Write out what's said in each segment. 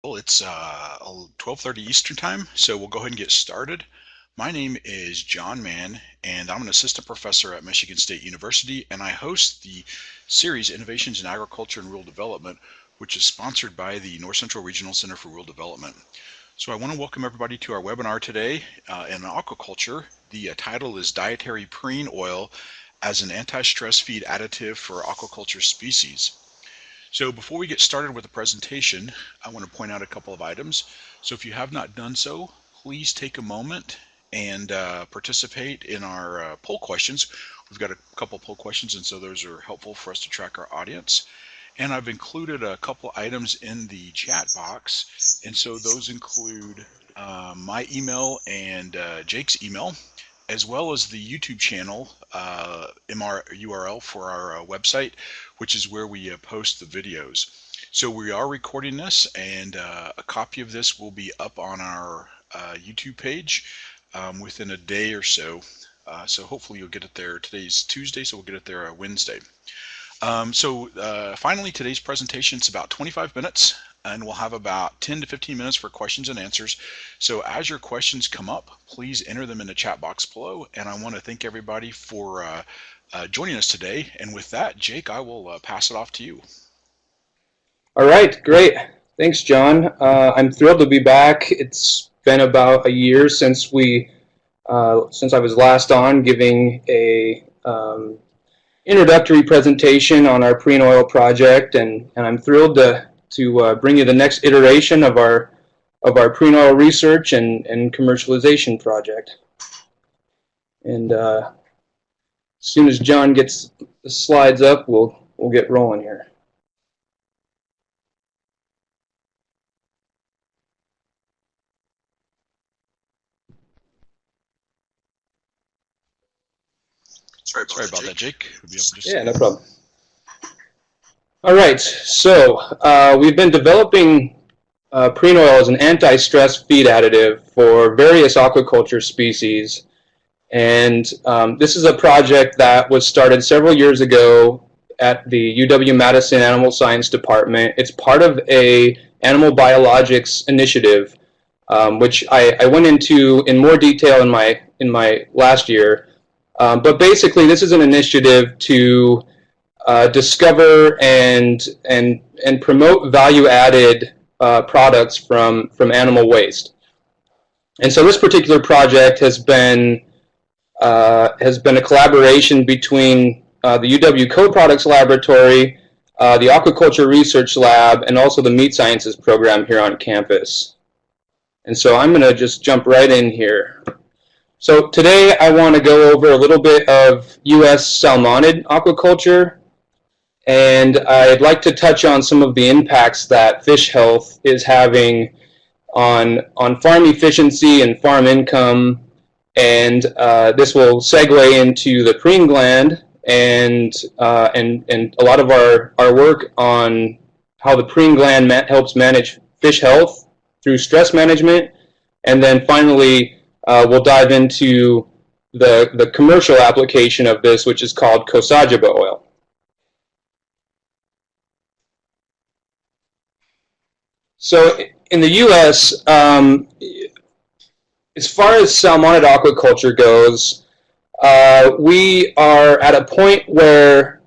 Well, it's 12:30 Eastern Time, so we'll go ahead and get started. My name is John Mann, and I'm an assistant professor at Michigan State University, and I host the series Innovations in Agriculture and Rural Development, which is sponsored by the North Central Regional Center for Rural Development. So I want to welcome everybody to our webinar today in aquaculture. The title is Dietary Preen Oil as an anti-stress feed additive for aquaculture species. So before we get started with the presentation, I want to point out a couple of items. So if you have not done so, please take a moment and participate in our poll questions. We've got a couple poll questions, and so those are helpful for us to track our audience. And I've included a couple items in the chat box, and so those include my email and Jake's email, as well as the YouTube channel URL for our website, which is where we post the videos. So we are recording this, and a copy of this will be up on our YouTube page within a day or so. So hopefully you'll get it there. Today's Tuesday, so we'll get it there Wednesday. Finally, today's presentation is about 25 minutes, and we'll have about 10 to 15 minutes for questions and answers. So as your questions come up, please enter them in the chat box below, and I want to thank everybody for joining us today. And with that, Jake, I will pass it off to you. All right, great. Thanks, John. I'm thrilled to be back. It's been about a year since I was last on giving a introductory presentation on our Preen Oil project, and I'm thrilled to bring you the next iteration of our Preen Oil research and commercialization project. And as soon as John gets the slides up, we'll get rolling here. Sorry about that, Jake. Yeah, no problem. All right, so we've been developing Preen Oil as an anti-stress feed additive for various aquaculture species. And this is a project that was started several years ago at the UW-Madison Animal Science Department. It's part of a animal biologics initiative, which I went into in more detail in my last year. But basically, this is an initiative to discover and promote value-added products from animal waste. And so this particular project has been a collaboration between the UW Co-Products Laboratory, the Aquaculture Research Lab, and also the Meat Sciences program here on campus. And so I'm going to just jump right in here. So today I want to go over a little bit of U.S. salmonid aquaculture, and I'd like to touch on some of the impacts that fish health is having on farm efficiency and farm income, and this will segue into the preen gland and a lot of our work on how the preen gland helps manage fish health through stress management, and then finally we'll dive into the commercial application of this, which is called Cosajoba oil. So in the U.S., as far as salmonid aquaculture goes, we are at a point where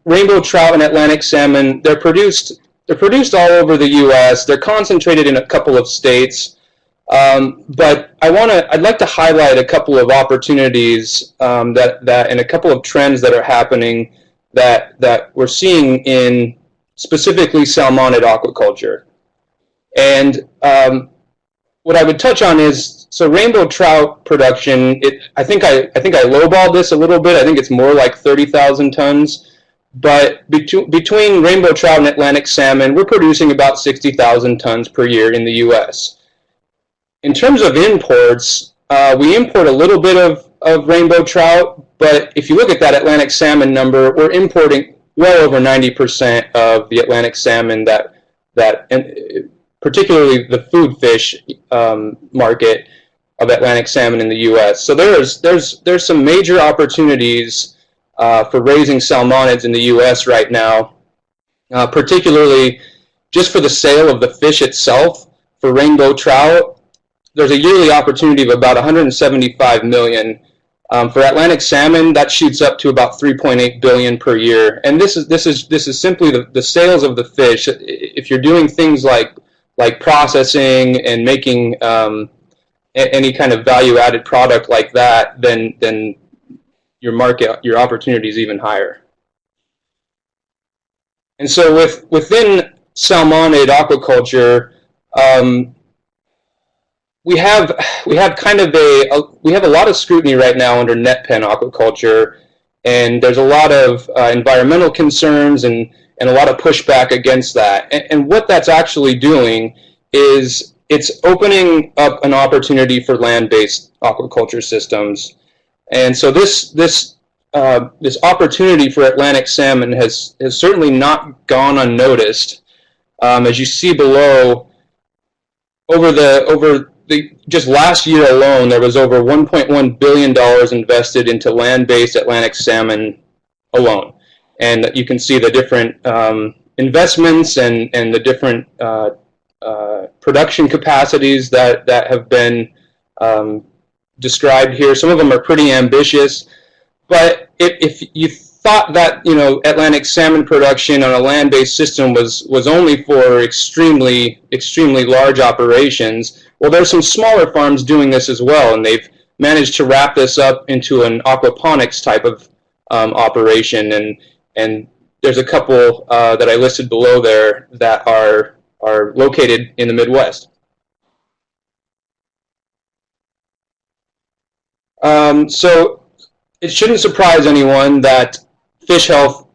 rainbow trout and Atlantic salmon, they're produced all over the U.S. They're concentrated in a couple of states. But I'd like to highlight a couple of opportunities that and a couple of trends that are happening that we're seeing in specifically salmonid aquaculture. And what I would touch on is, so rainbow trout production, I think I lowballed this a little bit. I think it's more like 30,000 tons. But between rainbow trout and Atlantic salmon, we're producing about 60,000 tons per year in the U.S. In terms of imports, we import a little bit of rainbow trout, but if you look at that Atlantic salmon number, we're importing well over 90% of the Atlantic salmon and particularly the food fish market of Atlantic salmon in the U.S. So there's some major opportunities for raising salmonids in the U.S. right now, particularly just for the sale of the fish itself, for rainbow trout, there's a yearly opportunity of about 175 million. For Atlantic salmon, that shoots up to about 3.8 billion per year. And this is simply the sales of the fish. If you're doing things like processing and making any kind of value-added product like that, then your opportunity is even higher. And so within salmonid aquaculture, we have a lot of scrutiny right now under Netpen aquaculture, and there's a lot of environmental concerns and a lot of pushback against that. And what that's actually doing is it's opening up an opportunity for land-based aquaculture systems. And so this opportunity for Atlantic salmon has certainly not gone unnoticed. As you see below, just last year alone, there was over $1.1 billion invested into land-based Atlantic salmon alone. And you can see the different investments and the different production capacities that have been described here. Some of them are pretty ambitious, but if you thought that Atlantic salmon production on a land-based system was only for extremely large operations, well, there's some smaller farms doing this as well, and they've managed to wrap this up into an aquaponics type of operation, and there's a couple that I listed below there that are located in the Midwest. So it shouldn't surprise anyone that fish health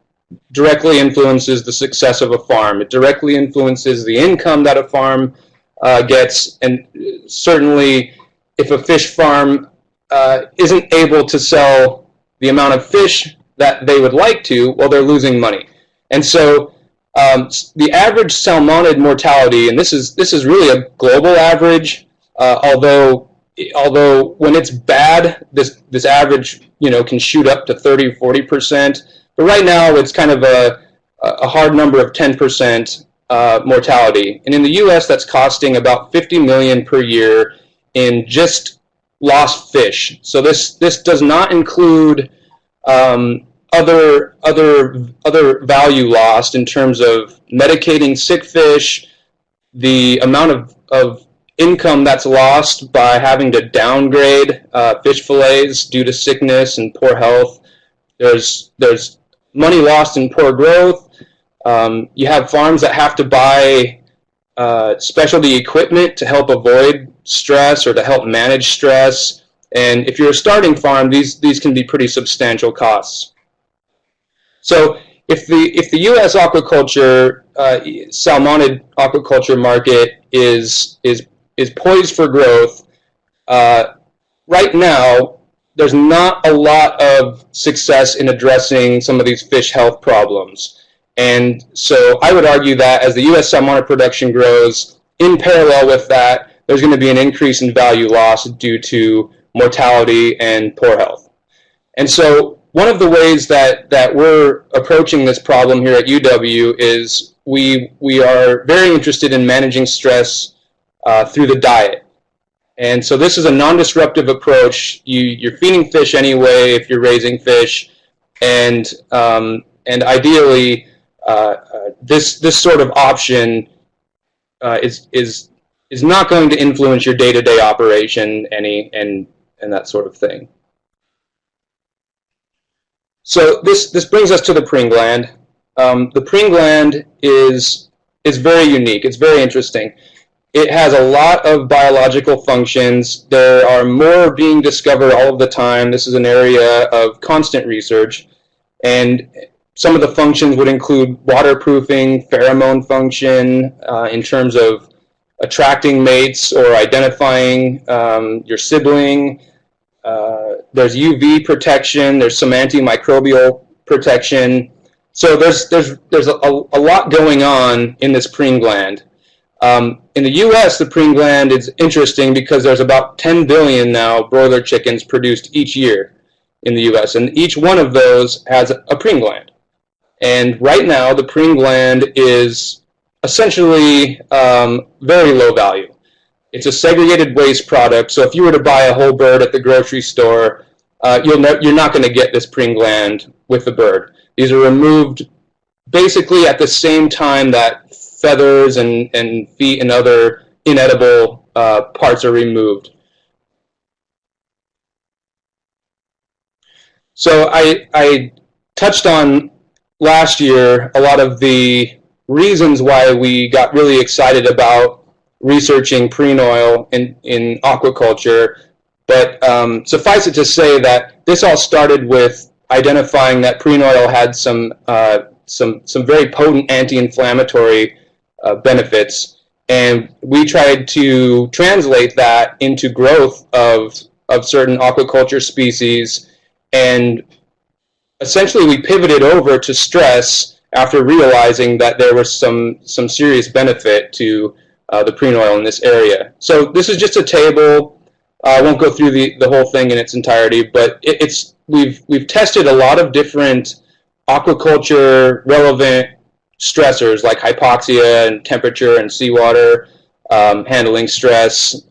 directly influences the success of a farm. It directly influences the income that a farm gets, and certainly if a fish farm isn't able to sell the amount of fish that they would like to, well, they're losing money. And so the average salmonid mortality, and this is really a global average, although when it's bad, this average can shoot up to 30-40%. But right now it's kind of a hard number of 10% mortality. And in the U.S., that's costing about $50 million per year in just lost fish. So this does not include other value lost in terms of medicating sick fish, the amount of income that's lost by having to downgrade fish fillets due to sickness and poor health. There's money lost in poor growth. You have farms that have to buy specialty equipment to help avoid stress or to help manage stress. And if you're a starting farm, these can be pretty substantial costs. So if the U.S. aquaculture, salmonid aquaculture market is poised for growth, right now there's not a lot of success in addressing some of these fish health problems. And so I would argue that as the U.S. salmonid production grows, in parallel with that, there's going to be an increase in value loss due to mortality and poor health. And so one of the ways that we're approaching this problem here at UW is we are very interested in managing stress through the diet. And so this is a non-disruptive approach. You're feeding fish anyway if you're raising fish, and ideally this sort of option is not going to influence your day-to-day operation and that sort of thing. So this brings us to the preen gland. The preen gland is very unique. It's very interesting. It has a lot of biological functions. There are more being discovered all of the time. This is an area of constant research. And some of the functions would include waterproofing, pheromone function, in terms of attracting mates or identifying your sibling. There's UV protection. There's some antimicrobial protection. So there's a lot going on in this preen gland. In the U.S., the preen gland is interesting because there's about 10 billion now broiler chickens produced each year in the U.S., and each one of those has a preen gland. And right now, the preen gland is essentially very low value. It's a segregated waste product, so if you were to buy a whole bird at the grocery store, you're not going to get this preen gland with the bird. These are removed basically at the same time that feathers and feet and other inedible parts are removed. So I touched on last year a lot of the reasons why we got really excited about researching preen oil in aquaculture, but suffice it to say that this all started with identifying that preen oil had some very potent anti-inflammatory benefits, and we tried to translate that into growth of certain aquaculture species, and essentially we pivoted over to stress after realizing that there was some serious benefit to the preen oil in this area. So this is just a table. I won't go through the whole thing in its entirety, but we've tested a lot of different aquaculture relevant stressors like hypoxia and temperature and seawater handling stress.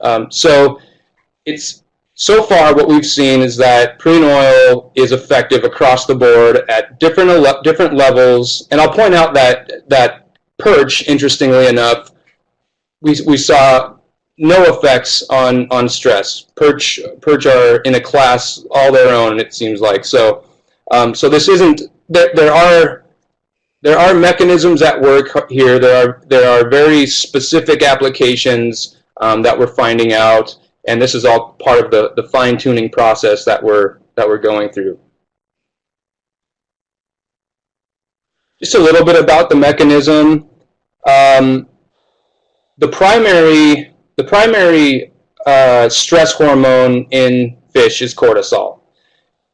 So far what we've seen is that preen oil is effective across the board at different levels, and I'll point out that perch, interestingly enough, we saw no effects on stress. Perch are in a class all their own, it seems like. So this isn't. There are mechanisms at work here. There are very specific applications that we're finding out, and this is all part of the fine-tuning process that we're going through. Just a little bit about the mechanism. The primary stress hormone in fish is cortisol,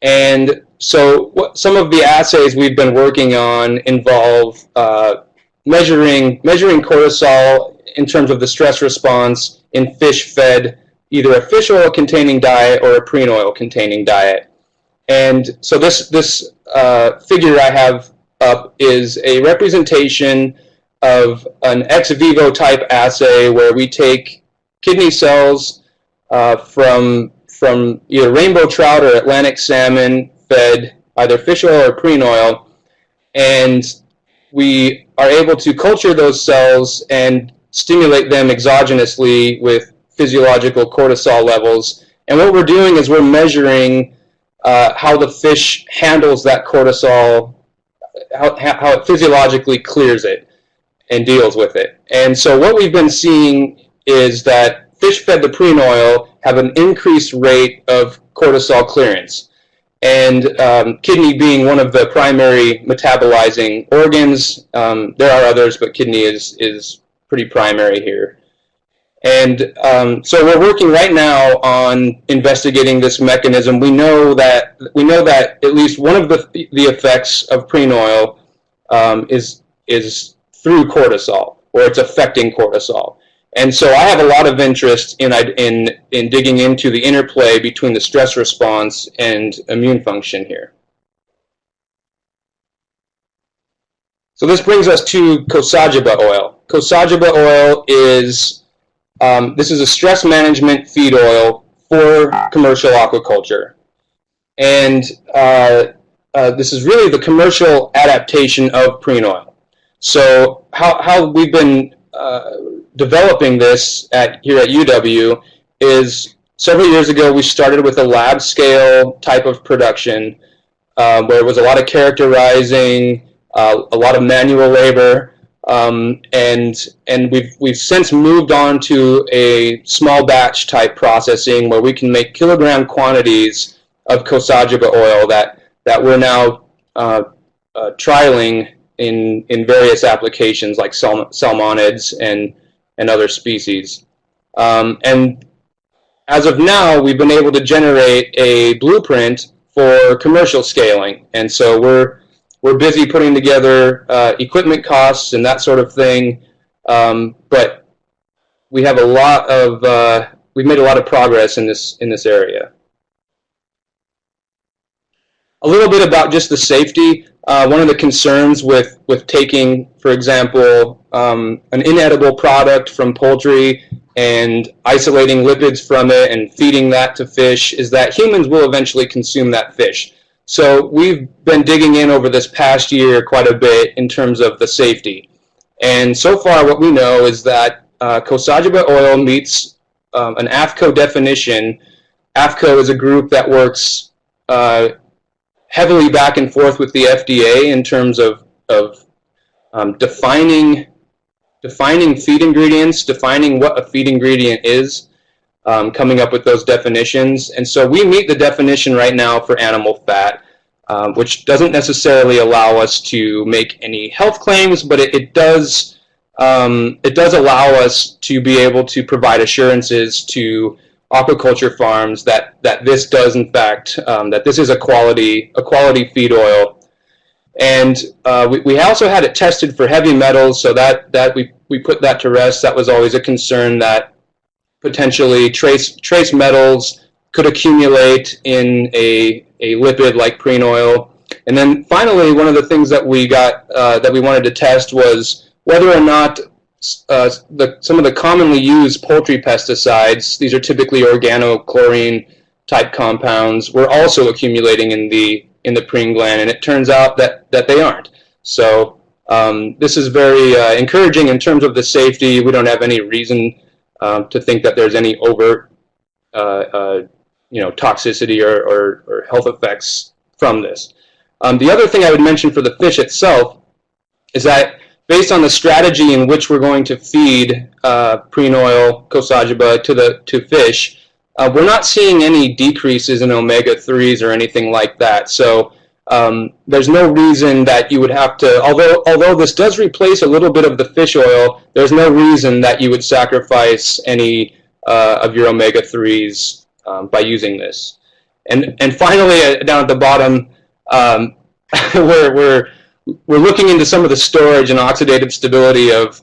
and so some of the assays we've been working on involve measuring cortisol in terms of the stress response in fish fed either a fish oil containing diet or a preen oil containing diet. And so this figure I have up is a representation of an ex vivo type assay where we take kidney cells from either rainbow trout or Atlantic salmon fed either fish oil or preen oil, and we are able to culture those cells and stimulate them exogenously with physiological cortisol levels. And what we're doing is we're measuring how the fish handles that cortisol, how it physiologically clears it and deals with it. And so what we've been seeing is that fish fed to preen oil have an increased rate of cortisol clearance. And kidney being one of the primary metabolizing organs, there are others, but kidney is pretty primary here. And so we're working right now on investigating this mechanism. We know that at least one of the effects of preen oil is through cortisol, or it's affecting cortisol. And so I have a lot of interest in digging into the interplay between the stress response and immune function here. So this brings us to Cosajoba oil. Cosajoba oil is this is a stress management feed oil for commercial aquaculture, and this is really the commercial adaptation of preen oil. So how we've been developing this here at UW is several years ago we started with a lab scale type of production where it was a lot of characterizing, a lot of manual labor, and we've since moved on to a small batch type processing where we can make kilogram quantities of Cosajoba oil that we're now trialing in various applications like salmonids and other species. And as of now, we've been able to generate a blueprint for commercial scaling, and so we're busy putting together equipment costs and that sort of thing. But we have we've made a lot of progress in this area. A little bit about just the safety. one of the concerns with taking, for example, an inedible product from poultry and isolating lipids from it and feeding that to fish is that humans will eventually consume that fish. So we've been digging in over this past year quite a bit in terms of the safety. And so far what we know is that Cosagiba oil meets an AFCO definition. AFCO is a group that works heavily back and forth with the FDA in terms of defining feed ingredients, defining what a feed ingredient is, coming up with those definitions. And so we meet the definition right now for animal fat, which doesn't necessarily allow us to make any health claims, but it does allow us to be able to provide assurances to aquaculture farms that this does in fact, that this is a quality feed oil. And we also had it tested for heavy metals, so that we put that to rest. That was always a concern, that potentially trace metals could accumulate in a lipid like Preen oil. And then finally, one of the things that we got that we wanted to test was whether or not some of the commonly used poultry pesticides, these are typically organochlorine type compounds, were also accumulating in the preen gland, and it turns out that they aren't. So this is very encouraging in terms of the safety. We don't have any reason to think that there's any overt toxicity or health effects from this. The other thing I would mention for the fish itself is that based on the strategy in which we're going to feed Preen oil, Cosagiba, to fish, we're not seeing any decreases in omega-3s or anything like that. So there's no reason that you would have to, although this does replace a little bit of the fish oil, there's no reason that you would sacrifice any of your omega-3s by using this. And finally, down at the bottom, we're looking into some of the storage and oxidative stability of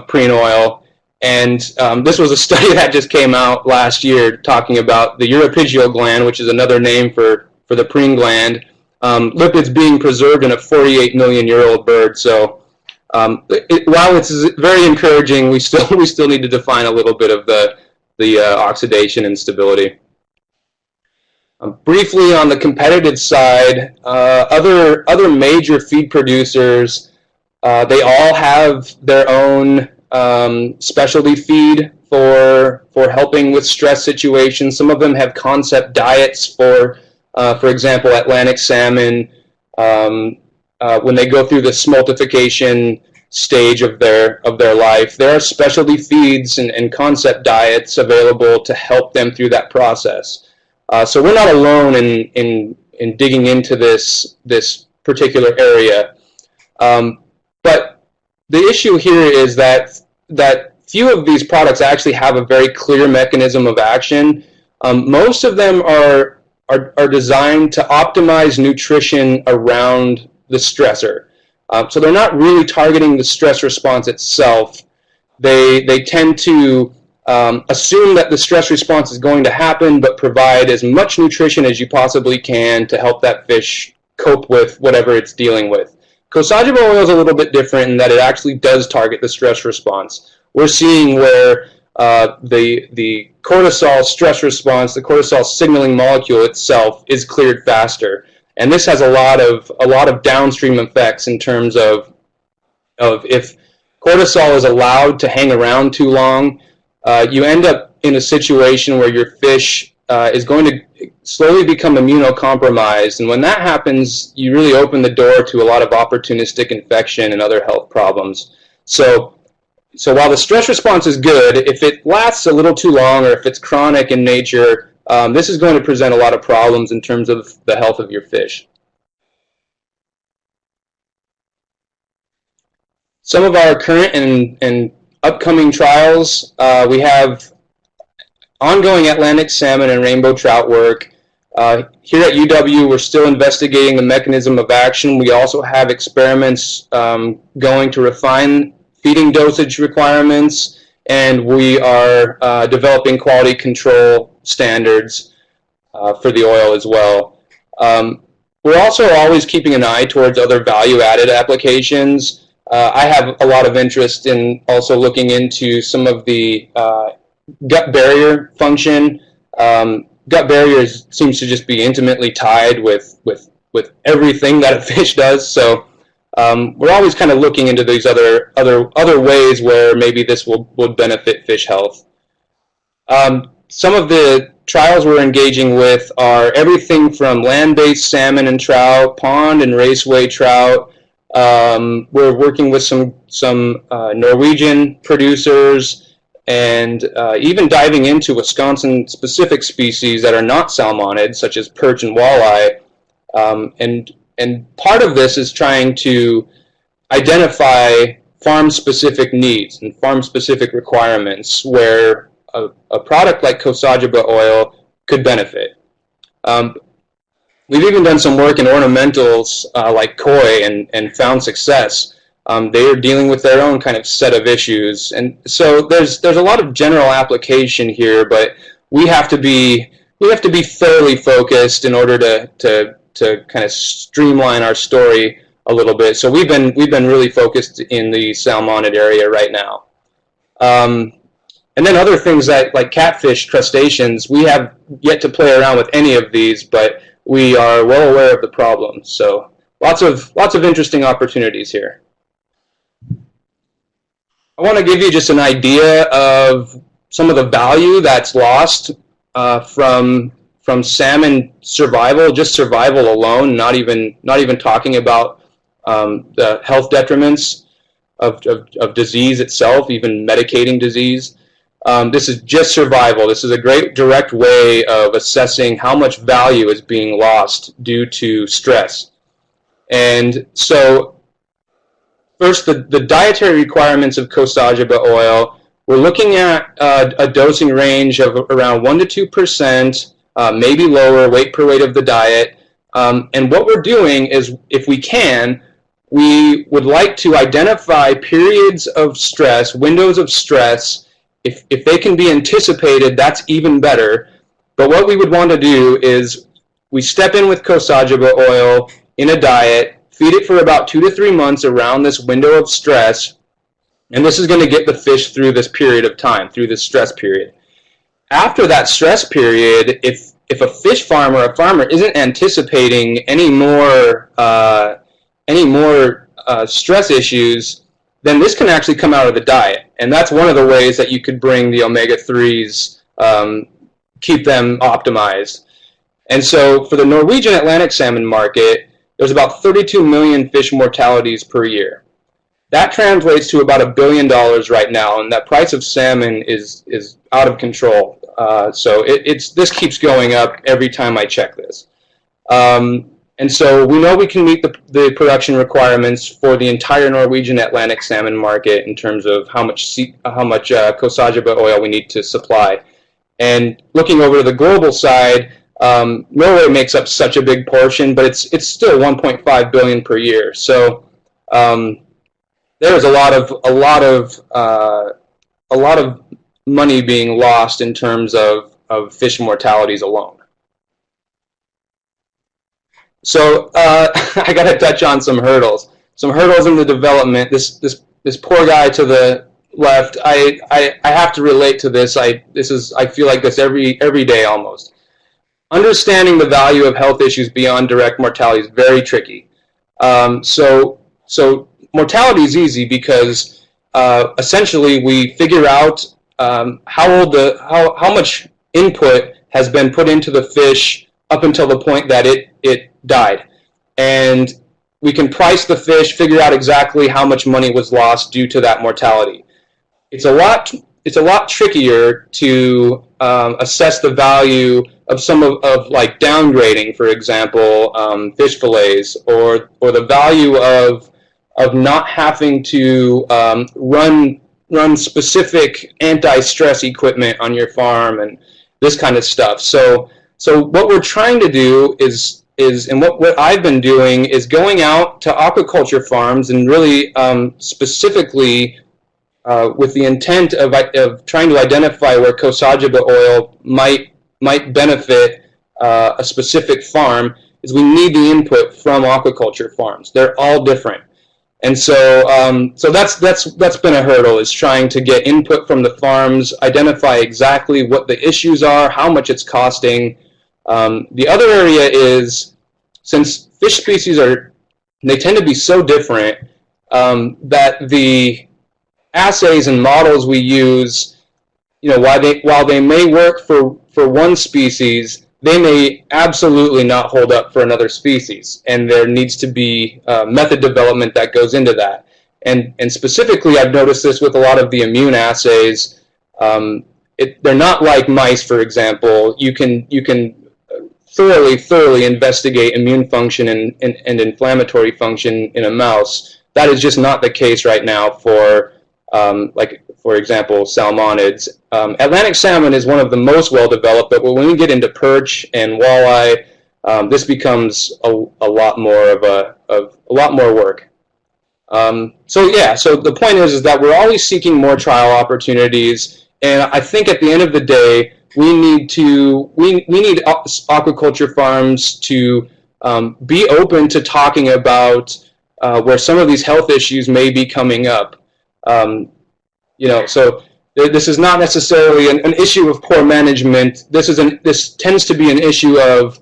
Preen oil. And this was a study that just came out last year talking about the uropygial gland, which is another name for the Preen gland, lipids being preserved in a 48-million-year-old bird. So while it's very encouraging, we still need to define a little bit of the oxidation and stability. Briefly on the competitive side, other major feed producers, they all have their own specialty feed for helping with stress situations. Some of them have concept diets for example, Atlantic salmon, when they go through the smoltification stage of their life. There are specialty feeds and concept diets available to help them through that process. So we're not alone in digging into this particular area. But the issue here is that few of these products actually have a very clear mechanism of action. Most of them are designed to optimize nutrition around the stressor. So they're not really targeting the stress response itself. They tend to assume that the stress response is going to happen, but provide as much nutrition as you possibly can to help that fish cope with whatever it's dealing with. Cosagiba oil is a little bit different in that it actually does target the stress response. We're seeing where the cortisol stress response, the cortisol signaling molecule itself, is cleared faster, and this has a lot of downstream effects in terms of if cortisol is allowed to hang around too long, you end up in a situation where your fish is going to slowly become immunocompromised, and when that happens, you really open the door to a lot of opportunistic infection and other health problems. So while the stress response is good, if it lasts a little too long or if it's chronic in nature, this is going to present a lot of problems in terms of the health of your fish. Some of our current and upcoming trials, we have ongoing Atlantic salmon and rainbow trout work. Here at UW, we're still investigating the mechanism of action. We also have experiments going to refine feeding dosage requirements, and we are developing quality control standards for the oil as well. We're also always keeping an eye towards other value-added applications. I have a lot of interest in also looking into some of the gut barrier function. Gut barrier seems to just be intimately tied with everything that a fish does. So we're always kind of looking into these other ways where maybe this would benefit fish health. Some of the trials we're engaging with are everything from land-based salmon and trout, pond and raceway trout. We're working with some Norwegian producers, and even diving into Wisconsin-specific species that are not salmonid, such as perch and walleye. And part of this is trying to identify farm-specific needs and farm-specific requirements where a product like Cosajoba oil could benefit. We've even done some work in ornamentals like koi and found success. They are dealing with their own kind of set of issues, and so there's a lot of general application here, but we have to be fairly focused in order to kind of streamline our story a little bit. So we've been really focused in the salmonid area right now. And then other things like catfish, crustaceans, we have yet to play around with any of these, but we are well aware of the problem. So lots of interesting opportunities here. I want to give you just an idea of some of the value that's lost from salmon survival, just survival alone, not even talking about the health detriments of disease itself, even medicating disease. This is just survival. This is a great direct way of assessing how much value is being lost due to stress. And so first, the dietary requirements of Cosajoba oil, we're looking at a dosing range of around 1 to 2%, maybe lower, weight per weight of the diet. And what we're doing is, if we can, we would like to identify periods of stress, windows of stress. If they can be anticipated, that's even better. But what we would want to do is we step in with Cosajoba oil in a diet, feed it for about 2 to 3 months around this window of stress, and this is going to get the fish through this period of time, through this stress period. After that stress period, if a fish farm or a farmer isn't anticipating any more stress issues, then this can actually come out of the diet. And that's one of the ways that you could bring the omega-3s, keep them optimized. And so for the Norwegian Atlantic salmon market, there's about 32 million fish mortalities per year. That translates to about $1 billion right now, and that price of salmon is out of control. So this keeps going up every time I check this. And so we know we can meet the production requirements for the entire Norwegian Atlantic salmon market in terms of how much Cosajoba oil we need to supply. And looking over to the global side, Norway makes up such a big portion, but it's still 1.5 billion per year. So there is a lot of money being lost in terms of fish mortalities alone. So I got to touch on some hurdles. Some hurdles in the development. This poor guy to the left. I have to relate to this. I feel like this every day almost. Understanding the value of health issues beyond direct mortality is very tricky. So mortality is easy because essentially we figure out how much input has been put into the fish up until the point that it died, and we can price the fish, figure out exactly how much money was lost due to that mortality. It's a lot trickier to assess the value of some of like downgrading, for example, fish fillets, or the value of not having to run specific anti-stress equipment on your farm and this kind of stuff. So what we're trying to do is and what I've been doing is going out to aquaculture farms and really specifically with the intent of trying to identify where Cosajoba oil might benefit a specific farm, is we need the input from aquaculture farms. They're all different. And so, that's been a hurdle, is trying to get input from the farms, identify exactly what the issues are, how much it's costing. The other area is, since fish species they tend to be so different, that the assays and models we use, while they may work for one species, they may absolutely not hold up for another species, and there needs to be method development that goes into that. And specifically, I've noticed this with a lot of the immune assays. They're not like mice, for example. You can thoroughly investigate immune function and inflammatory function in a mouse. That is just not the case right now for, for example, salmonids. Atlantic salmon is one of the most well-developed, but when we get into perch and walleye, this becomes a lot more work. So the point is that we're always seeking more trial opportunities, and I think at the end of the day, we need aquaculture farms to be open to talking about where some of these health issues may be coming up. So this is not necessarily an issue of poor management. This tends to be an issue of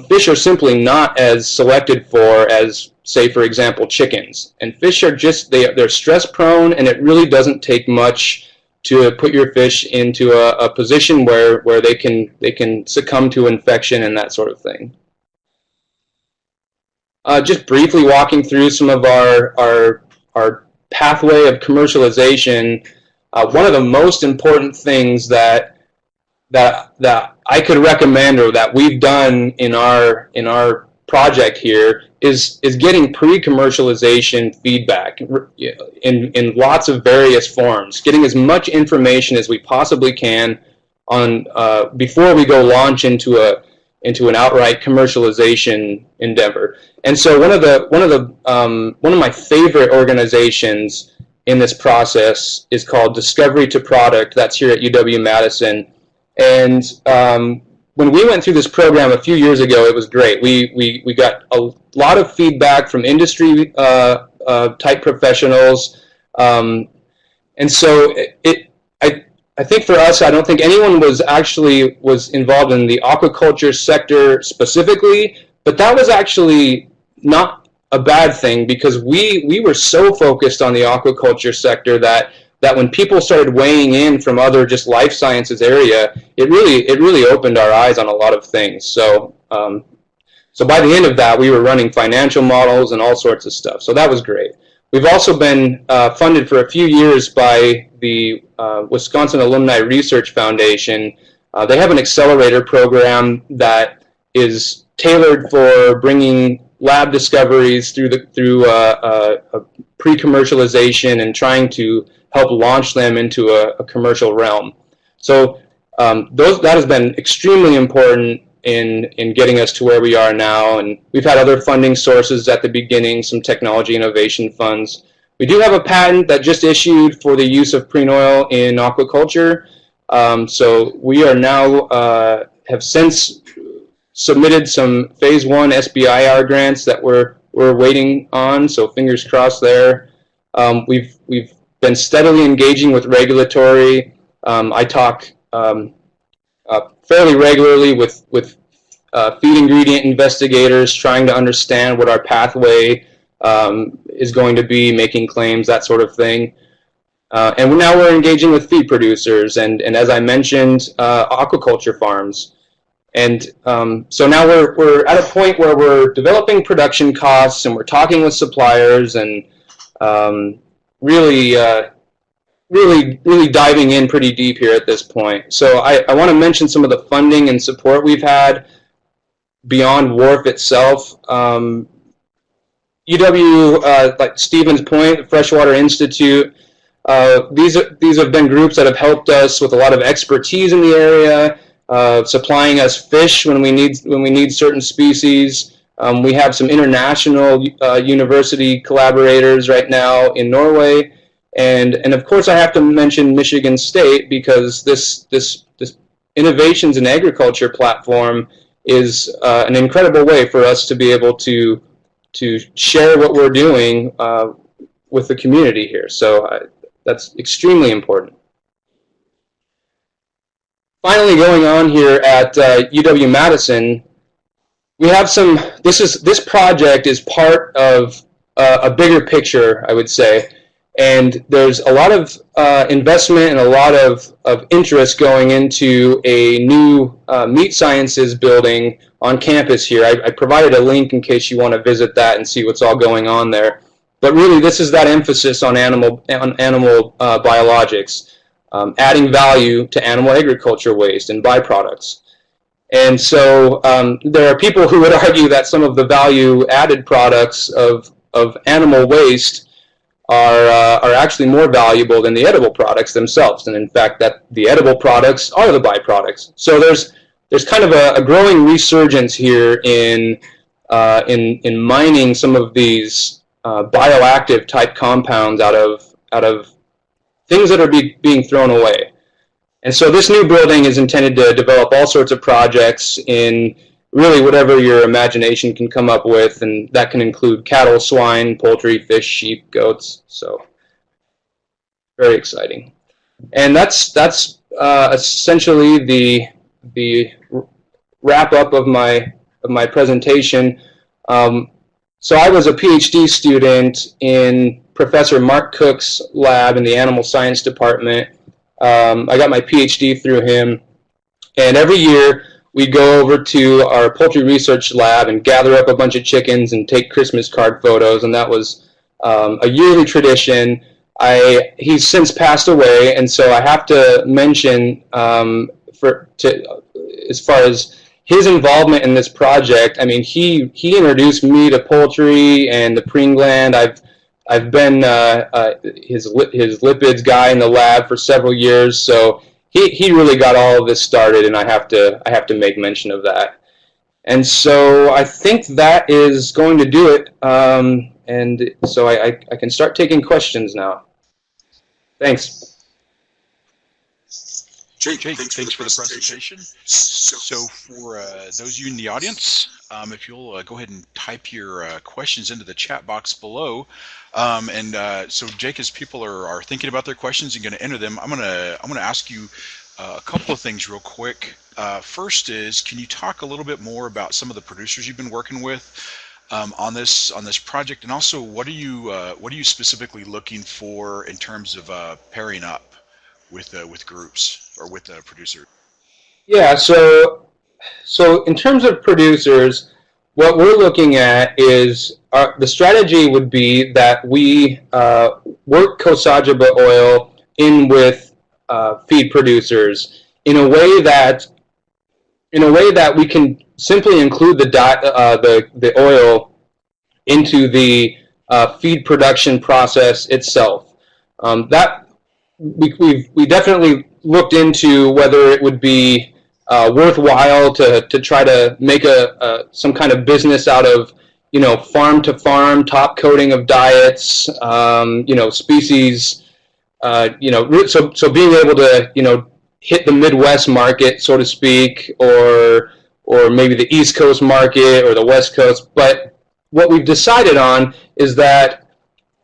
fish are simply not as selected for as, say, for example, chickens. And fish are they're stress prone, and it really doesn't take much to put your fish into a position where they can succumb to infection and that sort of thing. Just briefly walking through some of our pathway of commercialization. One of the most important things that I could recommend, or that we've done in our project here, is getting pre-commercialization feedback in lots of various forms, getting as much information as we possibly can on before we go launch into an outright commercialization endeavor. And so one of my favorite organizations in this process is called Discovery to Product. That's here at UW-Madison. And when we went through this program a few years ago, it was great. We got a lot of feedback from industry type professionals, and so I think for us, I don't think anyone was involved in the aquaculture sector specifically, but that was actually not a bad thing, because we were so focused on the aquaculture sector that when people started weighing in from other just life sciences area, it really opened our eyes on a lot of things. So by the end of that, we were running financial models and all sorts of stuff. So that was great. We've also been funded for a few years by the Wisconsin Alumni Research Foundation. They have an accelerator program that is tailored for bringing lab discoveries through pre-commercialization and trying to help launch them into a commercial realm. So that has been extremely important in getting us to where we are now. And we've had other funding sources at the beginning, some technology innovation funds. We do have a patent that just issued for the use of Preen Oil in aquaculture. So we are now have since submitted some phase 1 SBIR grants that we're waiting on. So fingers crossed there. We've been steadily engaging with regulatory. I talk fairly regularly with feed ingredient investigators, trying to understand what our pathway is going to be, making claims, that sort of thing. And now we're engaging with feed producers and as I mentioned, aquaculture farms. And so now we're at a point where we're developing production costs, and we're talking with suppliers, and really diving in pretty deep here at this point. So I want to mention some of the funding and support we've had beyond WARF itself. UW, like Stevens Point, Freshwater Institute, these have been groups that have helped us with a lot of expertise in the area, supplying us fish when we need certain species. We have some international university collaborators right now in Norway, and of course I have to mention Michigan State, because this Innovations in Agriculture platform is an incredible way for us to be able to share what we're doing with the community here. So that's extremely important. Finally, going on here at UW-Madison, we have this project is part of a bigger picture, I would say, and there's a lot of investment and a lot of interest going into a new meat sciences building on campus here. I provided a link in case you want to visit that and see what's all going on there. But really, this is that emphasis on animal biologics, adding value to animal agriculture waste and byproducts. And so there are people who would argue that some of the value-added products of animal waste are actually more valuable than the edible products themselves, and in fact that the edible products are the byproducts. So there's kind of a growing resurgence here in mining some of these bioactive type compounds out of things that are being thrown away. And so this new building is intended to develop all sorts of projects in really whatever your imagination can come up with, and that can include cattle, swine, poultry, fish, sheep, goats. So very exciting. And that's essentially the wrap up of my presentation. So I was a PhD student in Professor Mark Cook's lab in the Animal Science Department. I got my PhD through him, and every year we go over to our poultry research lab and gather up a bunch of chickens and take Christmas card photos, and that was a yearly tradition. He's since passed away, and so I have to mention as far as his involvement in this project. I mean, he introduced me to poultry and the preen gland. I've been his lipids guy in the lab for several years, so he really got all of this started, and I have to make mention of that. And so I think that is going to do it, and so I can start taking questions now. Thanks. Jake, thanks for the presentation. So for those of you in the audience, if you'll go ahead and type your questions into the chat box below, so Jake, as people are thinking about their questions and going to enter them, I'm gonna ask you a couple of things real quick. First is, can you talk a little bit more about some of the producers you've been working with on this project, and also what are you specifically looking for in terms of pairing up with groups or with producers? Yeah, so in terms of producers, what we're looking at is the strategy would be that we work Cosajoba oil in with feed producers in a way that we can simply include the oil into the feed production process itself. That we definitely looked into whether it would be worthwhile to try to make some kind of business out of, farm to farm top coating of diets, species, so being able to, hit the Midwest market, so to speak, or maybe the East Coast market or the West Coast. But what we've decided on is that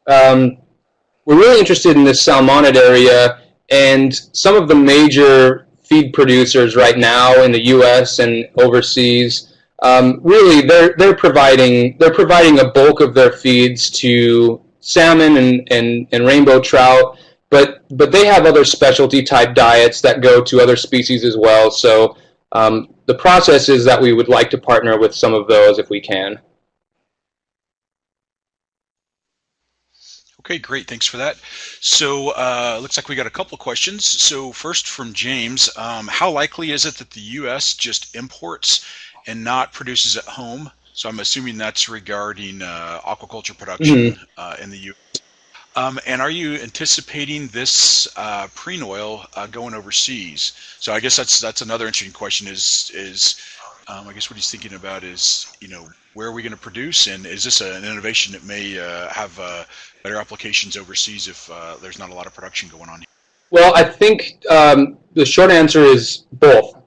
we're really interested in this salmonid area, and some of the major feed producers right now in the U.S. and overseas, really they're providing a bulk of their feeds to salmon and rainbow trout, but they have other specialty type diets that go to other species as well. So the process is that we would like to partner with some of those if we can. Okay, great. Thanks for that. So looks like we got a couple of questions. So first from James, how likely is it that the U.S. just imports and not produces at home? So I'm assuming that's regarding aquaculture production in the U.S. And are you anticipating this preen oil going overseas? So I guess that's another interesting question is I guess what he's thinking about is, where are we going to produce, and is this an innovation that may have better applications overseas if there's not a lot of production going on here? Well, I think the short answer is both.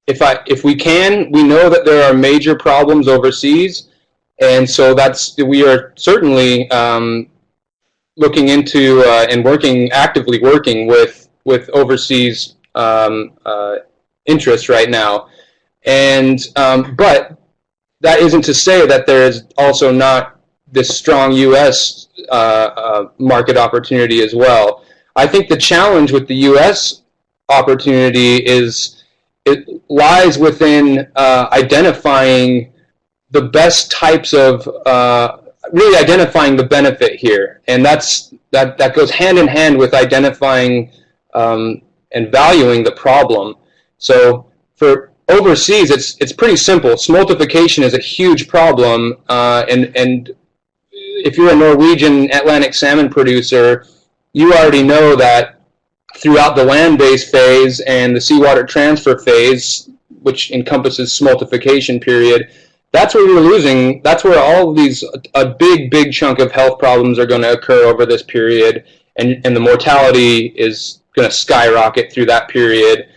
if we can, we know that there are major problems overseas, and so we are certainly looking into and actively working with overseas interests right now, and but that isn't to say that there is also not this strong U.S. Market opportunity as well. I think the challenge with the U.S. opportunity is it lies within identifying the best types of really identifying the benefit here, and that goes hand in hand with identifying and valuing the problem. So for overseas, it's pretty simple. Smoltification is a huge problem, and if you're a Norwegian Atlantic salmon producer, you already know that throughout the land-based phase and the seawater transfer phase, which encompasses smoltification period, that's where you're losing. That's where all of these, a big chunk of health problems are going to occur over this period, and the mortality is going to skyrocket through that period.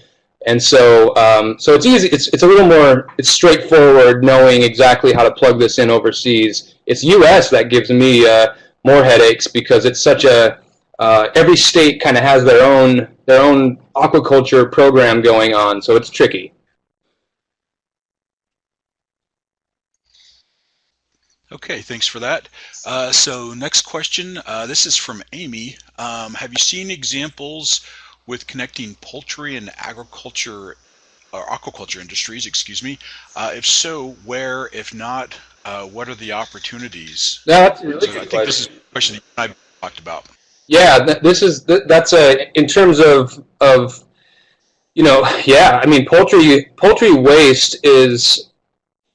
And so, so it's easy. It's a little more. It's straightforward knowing exactly how to plug this in overseas. It's U.S. that gives me more headaches because it's such a. Every state kind of has their own aquaculture program going on, so it's tricky. Okay, thanks for that. So next question, this is from Amy. Have you seen examples with connecting poultry and agriculture or aquaculture industries, excuse me? If so, where? If not, what are the opportunities? That's a really good question. I think this is a question that I've talked about. Yeah, that's in terms of yeah, I mean poultry waste is,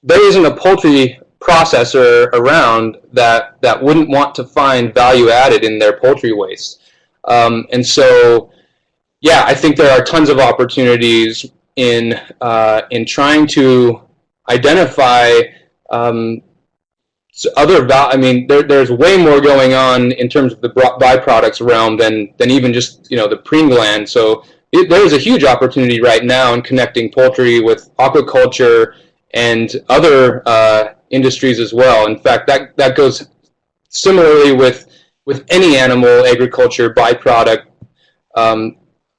there isn't a poultry processor around that wouldn't want to find value added in their poultry waste, and so yeah, I think there are tons of opportunities in trying to identify I mean, there's way more going on in terms of the byproducts realm than even just the preen gland. So there's a huge opportunity right now in connecting poultry with aquaculture and other industries as well. In fact, that goes similarly with any animal agriculture byproduct.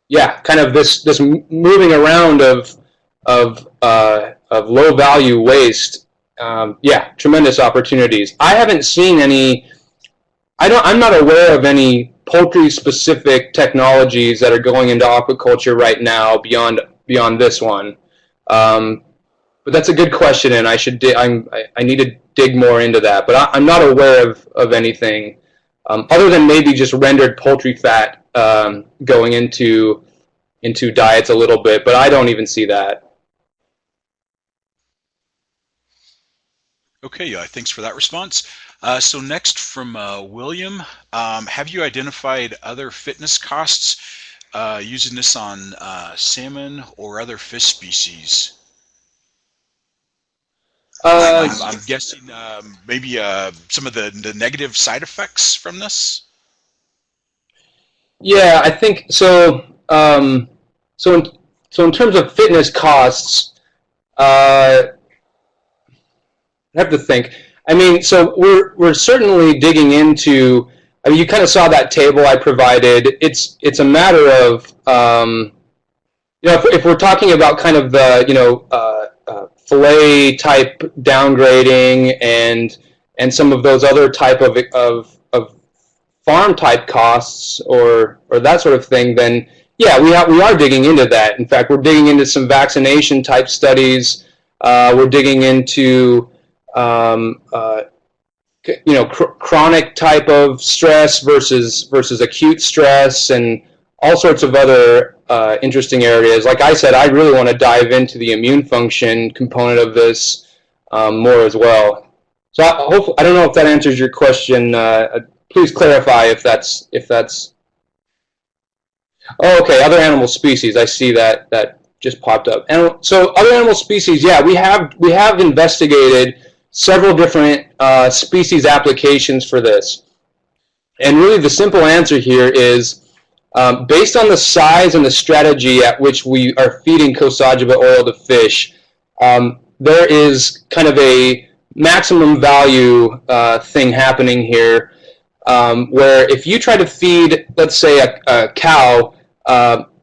Yeah, kind of this moving around of low value waste. Yeah, tremendous opportunities. I haven't seen any. I'm not aware of any poultry-specific technologies that are going into aquaculture right now beyond this one. But that's a good question, and I need to dig more into that. But I'm not aware of anything other than maybe just rendered poultry fat going into diets a little bit. But I don't even see that. Okay, thanks for that response. So next from William, have you identified other fitness costs using this on salmon or other fish species? I'm guessing maybe some of the negative side effects from this? Yeah, I think so. So in terms of fitness costs, I have to think. I mean, so we're certainly digging into. I mean, you kind of saw that table I provided. It's a matter of if we're talking about kind of the fillet type downgrading and some of those other type of farm type costs or that sort of thing, then yeah, we are digging into that. In fact, we're digging into some vaccination type studies. We're digging into chronic type of stress versus acute stress and all sorts of other interesting areas. Like I said, I really want to dive into the immune function component of this more as well. So I don't know if that answers your question. Please clarify if that's. Oh, okay. Other animal species. I see that just popped up. And so other animal species. Yeah, we have investigated several different species applications for this. And really, the simple answer here is Based on the size and the strategy at which we are feeding Cosagiba oil to fish, there is kind of a maximum value thing happening here, where if you try to feed, let's say, a cow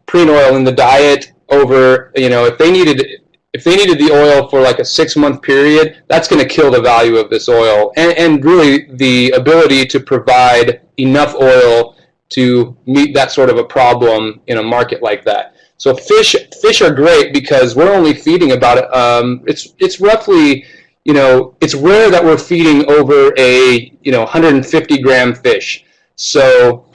preen oil in the diet over, if they needed the oil for like a 6-month period, that's going to kill the value of this oil and really the ability to provide enough oil to meet that sort of a problem in a market like that. So fish are great because we're only feeding about it's roughly, it's rare that we're feeding over a 150 gram fish. So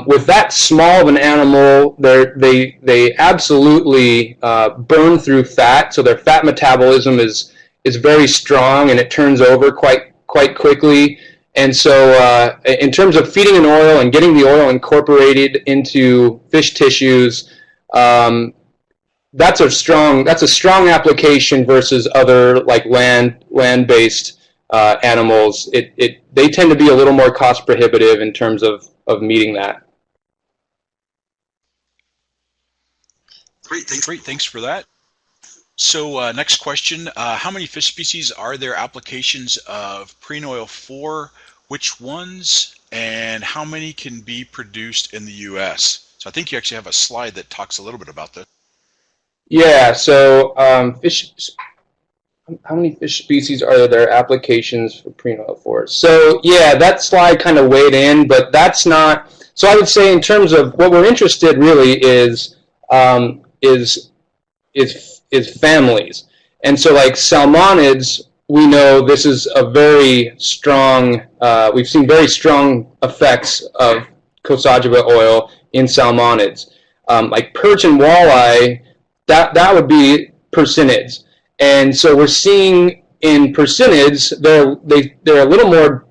with that small of an animal, they absolutely burn through fat. So their fat metabolism is very strong and it turns over quite quickly. And so in terms of feeding an oil and getting the oil incorporated into fish tissues, that's a strong application versus other like land-based animals. They tend to be a little more cost prohibitive in terms of meeting that. Great, thanks for that. So next question, how many fish species are there applications of preen oil for? Which ones? And how many can be produced in the US? So I think you actually have a slide that talks a little bit about this. Yeah, so how many fish species are there applications for preen oil for? So yeah, that slide kind of weighed in, but that's not, so I would say in terms of what we're interested really is families. And so like salmonids, we know this is a very strong, we've seen very strong effects of Cosagiba oil in salmonids. Like perch and walleye, that would be persinids. And so we're seeing in persinids, they're a little more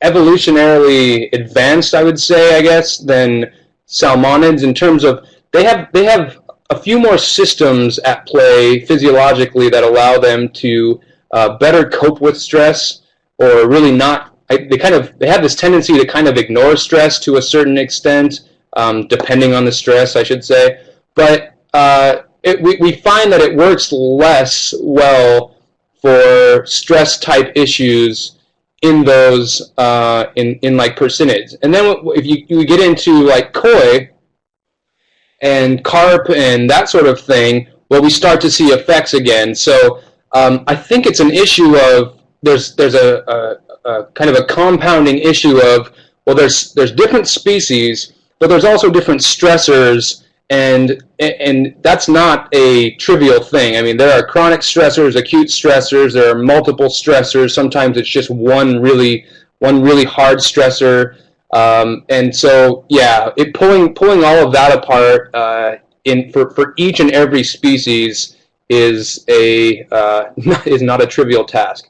evolutionarily advanced, I would say, I guess, than salmonids in terms of they have a few more systems at play physiologically that allow them to better cope with stress, or really not. They have this tendency to kind of ignore stress to a certain extent, depending on the stress, I should say. But we find that it works less well for stress type issues in those in like persinids. And then if you get into like koi and carp and that sort of thing, well, we start to see effects again. So I think it's an issue of there's a kind of a compounding issue of, well, there's different species, but there's also different stressors, and that's not a trivial thing. I mean, there are chronic stressors, acute stressors, there are multiple stressors. Sometimes it's just one really hard stressor. And so, yeah, pulling all of that apart for each and every species is not a trivial task.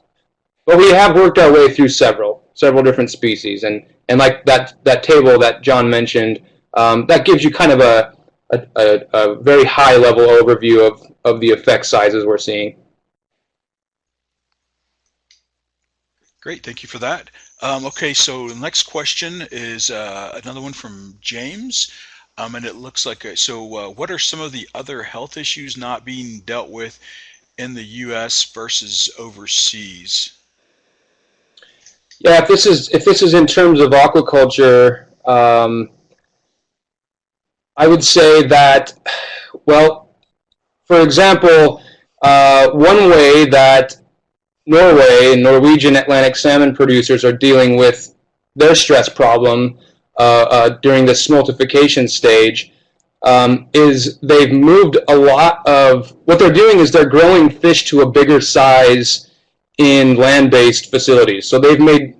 But we have worked our way through several different species, and like that table that John mentioned, that gives you kind of a very high level overview of the effect sizes we're seeing. Great, thank you for that. Okay, so the next question is another one from James, and it looks like, what are some of the other health issues not being dealt with in the U.S. versus overseas? Yeah, if this is in terms of aquaculture, I would say that, well, for example, one way that Norway and Norwegian Atlantic salmon producers are dealing with their stress problem during the smoltification stage is they've moved a lot of, what they're doing is they're growing fish to a bigger size in land-based facilities. So they've made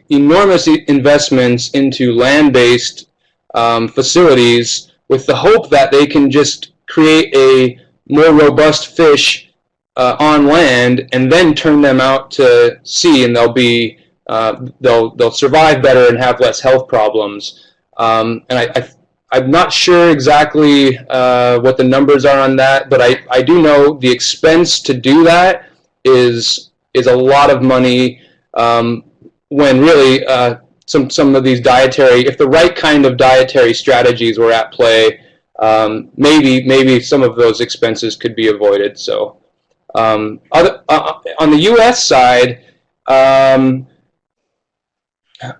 enormous investments into land-based facilities with the hope that they can just create a more robust fish on land and then turn them out to sea, and they'll survive better and have less health problems. And I'm not sure exactly what the numbers are on that, but I do know the expense to do that is a lot of money, when really some of these dietary, if the right kind of dietary strategies were at play, maybe some of those expenses could be avoided. So on the U.S. side,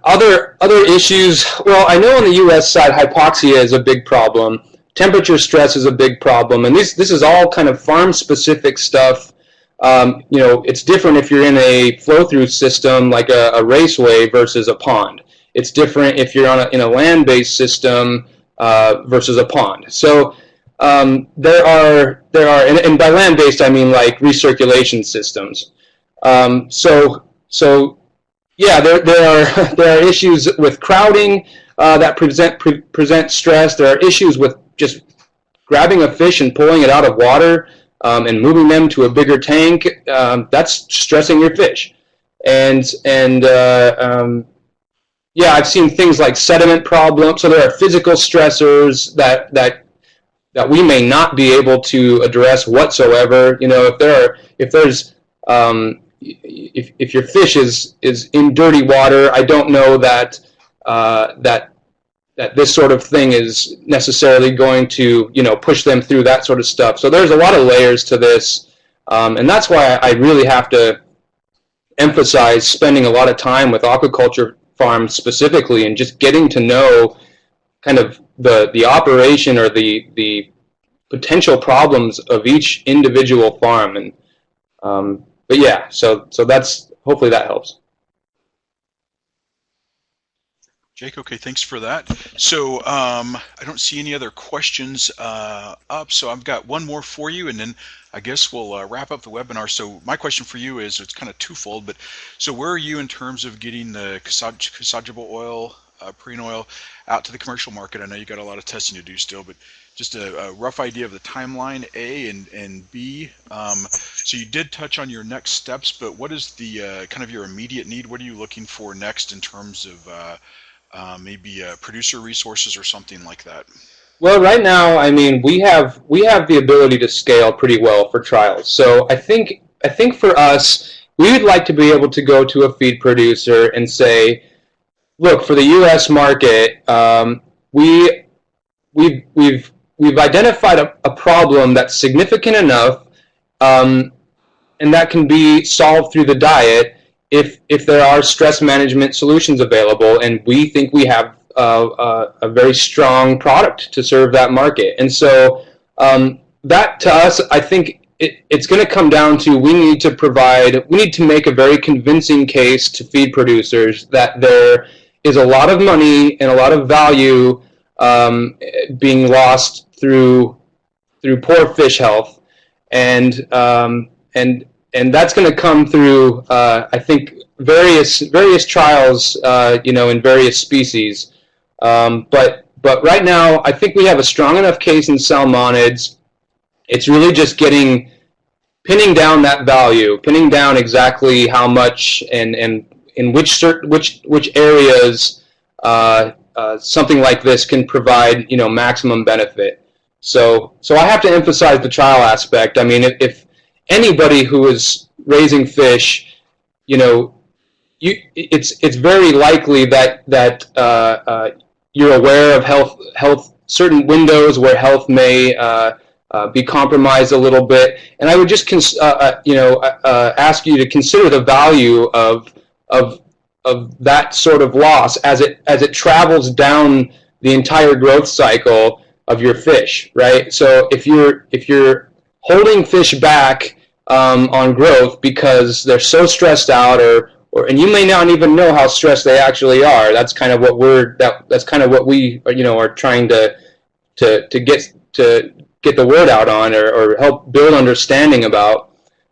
other issues. Well, I know on the U.S. side, hypoxia is a big problem. Temperature stress is a big problem, and this is all kind of farm-specific stuff. It's different if you're in a flow-through system like a raceway versus a pond. It's different if you're in a land-based system versus a pond. So there are, and by land-based I mean like recirculation systems. Yeah, there are issues with crowding that present stress. There are issues with just grabbing a fish and pulling it out of water and moving them to a bigger tank. That's stressing your fish. Yeah, I've seen things like sediment problems. So there are physical stressors that we may not be able to address whatsoever. If your fish is in dirty water, I don't know that this sort of thing is necessarily going to push them through that sort of stuff. So there's a lot of layers to this, and that's why I really have to emphasize spending a lot of time with aquaculture farms specifically and just getting to know kind of the operation or the potential problems of each individual farm. And but yeah, so that's, hopefully that helps. Jake, okay, thanks for that. So I don't see any other questions up, so I've got one more for you, and then I guess we'll wrap up the webinar. So my question for you is, it's kind of twofold, but so where are you in terms of getting the casageable oil, Preen oil, out to the commercial market? I know you got a lot of testing to do still, but just a rough idea of the timeline, A, and B. So you did touch on your next steps, but what is the kind of your immediate need? What are you looking for next in terms of maybe producer resources or something like that? Well, right now, I mean, we have the ability to scale pretty well for trials. So I think for us, we would like to be able to go to a feed producer and say, look, for the U.S. market, we've identified a problem that's significant enough, and that can be solved through the diet if there are stress management solutions available, and we think we have a very strong product to serve that market. And so that, to us, I think it's going to come down to we need to make a very convincing case to feed producers that there is a lot of money and a lot of value being lost through poor fish health, and that's going to come through I think various trials in various species, but right now I think we have a strong enough case in salmonids. It's really just pinning down that value, pinning down exactly how much and in which areas something like this can provide maximum benefit. So I have to emphasize the trial aspect. I mean, if anybody who is raising fish, it's very likely that you're aware of health certain windows where health may be compromised a little bit, and I would just ask you to consider the value of that sort of loss as it travels down the entire growth cycle of your fish, right? So if you're holding fish back on growth because they're so stressed out, and you may not even know how stressed they actually are. That's kind of what we are trying to get the word out on, or help build understanding about.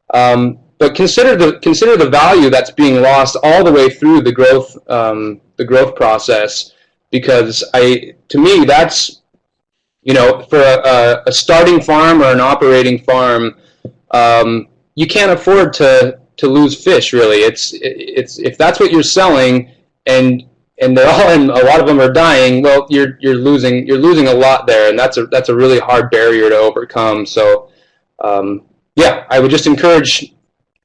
But consider the value that's being lost all the way through the growth process, because to me that's for a starting farm or an operating farm, you can't afford to lose fish, really. It's if that's what you're selling, and they're all, and a lot of them are dying, well, you're losing a lot there, and that's a really hard barrier to overcome. So yeah, I would just encourage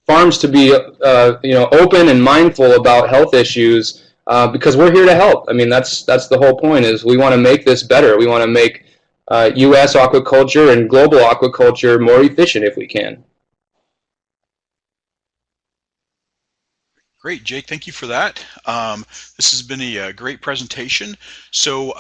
farms to be open and mindful about health issues because we're here to help. I mean, that's the whole point. Is we want to make this better. We want to make U.S. aquaculture and global aquaculture more efficient if we can. Great, Jake. Thank you for that. This has been a great presentation. So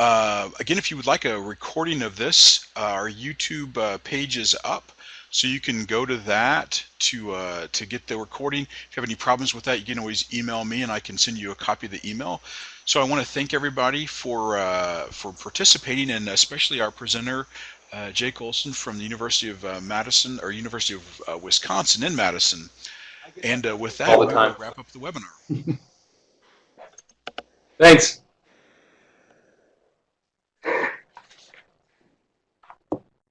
again, if you would like a recording of this, our YouTube page is up. So you can go to that to get the recording. If you have any problems with that, you can always email me and I can send you a copy of the email. So I want to thank everybody for participating, and especially our presenter, Jake Olson from the University of Madison, or University of Wisconsin in Madison. And with that, we'll wrap up the webinar. Thanks.